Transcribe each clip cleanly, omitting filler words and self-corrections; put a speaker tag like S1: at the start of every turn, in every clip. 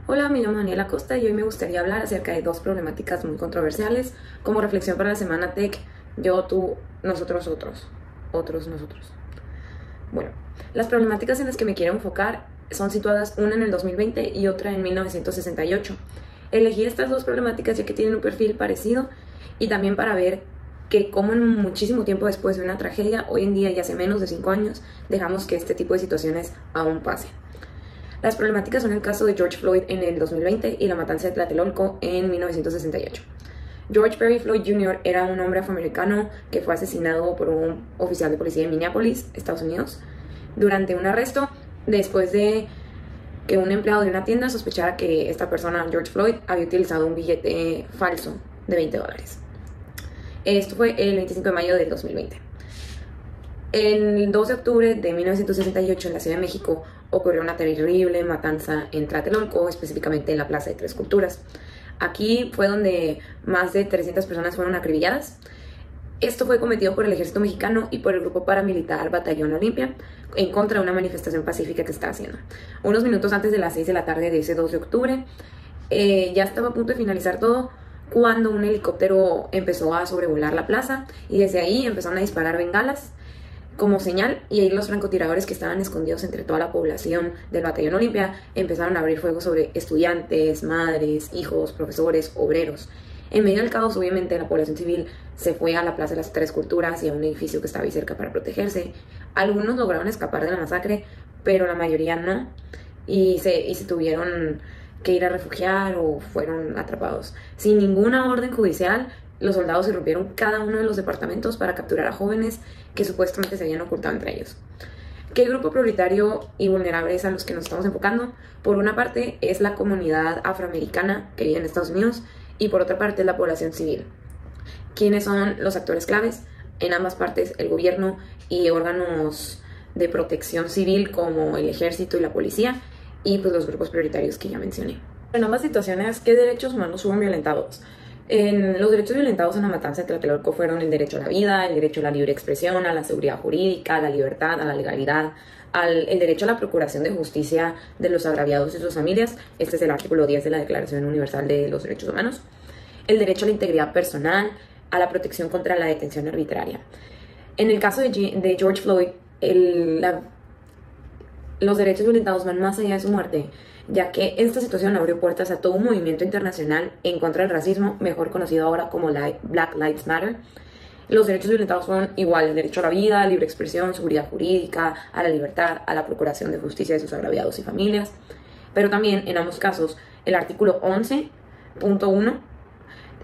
S1: Hola, me llamo Daniela Costa y hoy me gustaría hablar acerca de dos problemáticas muy controversiales como reflexión para la semana Tech, yo, tú, nosotros, nosotros. Bueno, las problemáticas en las que me quiero enfocar son situadas una en el 2020 y otra en 1968. Elegí estas dos problemáticas ya que tienen un perfil parecido y también para ver que como en muchísimo tiempo después de una tragedia, hoy en día y hace menos de 5 años, dejamos que este tipo de situaciones aún pasen. Las problemáticas son el caso de George Floyd en el 2020 y la matanza de Tlatelolco en 1968. George Perry Floyd Jr. era un hombre afroamericano que fue asesinado por un oficial de policía de Minneapolis, Estados Unidos, durante un arresto después de que un empleado de una tienda sospechara que esta persona, George Floyd, había utilizado un billete falso de $20. Esto fue el 25 de mayo del 2020. El 2 de octubre de 1968 en la Ciudad de México ocurrió una terrible matanza en Tlatelolco, específicamente en la Plaza de Tres Culturas. Aquí fue donde más de 300 personas fueron acribilladas. Esto fue cometido por el ejército mexicano y por el grupo paramilitar Batallón Olimpia en contra de una manifestación pacífica que estaba haciendo. Unos minutos antes de las 6 de la tarde de ese 2 de octubre, ya estaba a punto de finalizar todo cuando un helicóptero empezó a sobrevolar la plaza y desde ahí empezaron a disparar bengalas como señal, y ahí los francotiradores que estaban escondidos entre toda la población del Batallón Olimpia empezaron a abrir fuego sobre estudiantes, madres, hijos, profesores, obreros. En medio del caos, obviamente, la población civil se fue a la Plaza de las Tres Culturas y a un edificio que estaba ahí cerca para protegerse. Algunos lograron escapar de la masacre, pero la mayoría no, y se tuvieron que ir a refugiar o fueron atrapados. Sin ninguna orden judicial, los soldados irrumpieron cada uno de los departamentos para capturar a jóvenes que supuestamente se habían ocultado entre ellos. ¿Qué grupo prioritario y vulnerable es a los que nos estamos enfocando? Por una parte es la comunidad afroamericana que vive en Estados Unidos y por otra parte es la población civil. ¿Quiénes son los actores claves? En ambas partes el gobierno y órganos de protección civil como el ejército y la policía y pues los grupos prioritarios que ya mencioné. En ambas situaciones, ¿qué derechos humanos fueron violentados? Los derechos violentados en la matanza de Tlatelolco fueron el derecho a la vida, el derecho a la libre expresión, a la seguridad jurídica, a la libertad, a la legalidad, el derecho a la procuración de justicia de los agraviados y sus familias. Este es el artículo 10 de la Declaración Universal de los Derechos Humanos. El derecho a la integridad personal, a la protección contra la detención arbitraria. En el caso de George Floyd, los derechos violentados van más allá de su muerte, ya que esta situación abrió puertas a todo un movimiento internacional en contra del racismo, mejor conocido ahora como Black Lives Matter. Los derechos violentados fueron igual: el derecho a la vida, libre expresión, seguridad jurídica, a la libertad, a la procuración de justicia de sus agraviados y familias. Pero también, en ambos casos, el artículo 11.1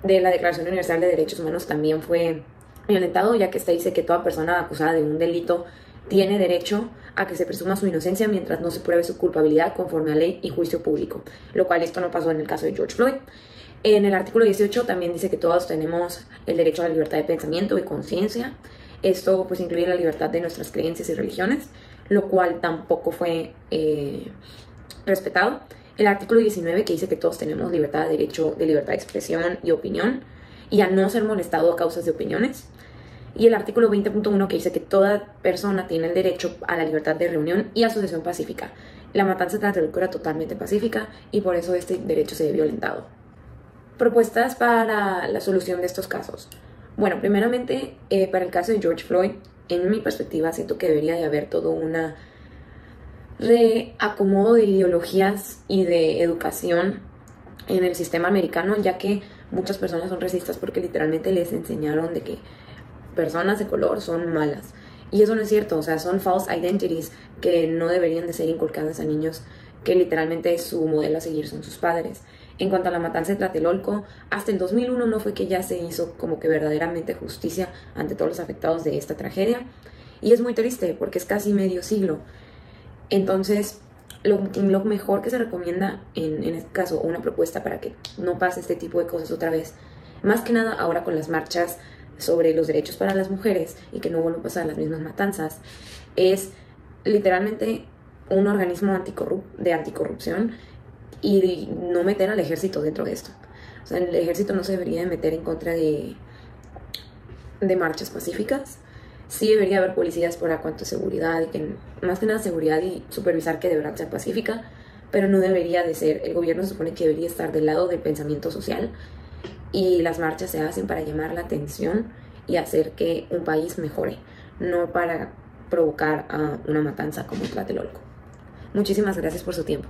S1: de la Declaración Universal de Derechos Humanos también fue violentado, ya que esta dice que toda persona acusada de un delito tiene derecho a que se presuma su inocencia mientras no se pruebe su culpabilidad conforme a ley y juicio público, lo cual esto no pasó en el caso de George Floyd. En el artículo 18 también dice que todos tenemos el derecho a la libertad de pensamiento y conciencia. Esto pues incluye la libertad de nuestras creencias y religiones, lo cual tampoco fue respetado. El artículo 19 que dice que todos tenemos libertad de derecho de libertad de expresión y opinión y a no ser molestado a causas de opiniones. Y el artículo 20.1 que dice que toda persona tiene el derecho a la libertad de reunión y asociación pacífica. La matanza de Tlatelolco era totalmente pacífica y por eso este derecho se ve violentado. Propuestas para la solución de estos casos. Bueno, primeramente, para el caso de George Floyd, en mi perspectiva, siento que debería de haber todo un reacomodo de ideologías y de educación en el sistema americano, ya que muchas personas son racistas porque literalmente les enseñaron de que personas de color son malas. Y eso no es cierto, o sea, son false identities que no deberían de ser inculcadas a niños que literalmente su modelo a seguir son sus padres. En cuanto a la matanza de Tlatelolco, hasta el 2001 no fue que ya se hizo como que verdaderamente justicia ante todos los afectados de esta tragedia. Y es muy triste porque es casi medio siglo. Entonces, lo mejor que se recomienda en este caso, una propuesta para que no pase este tipo de cosas otra vez, más que nada ahora con las marchas sobre los derechos para las mujeres y que no vuelvan a pasar las mismas matanzas, es literalmente un organismo de anticorrupción y no meter al ejército dentro de esto. O sea, el ejército no se debería de meter en contra de marchas pacíficas. Sí debería haber policías para cuanto a seguridad, y que, más que nada seguridad y supervisar que de verdad sea pacífica, pero no debería de ser. El gobierno se supone que debería estar del lado del pensamiento social y las marchas se hacen para llamar la atención y hacer que un país mejore, no para provocar una matanza como Tlatelolco. Muchísimas gracias por su tiempo.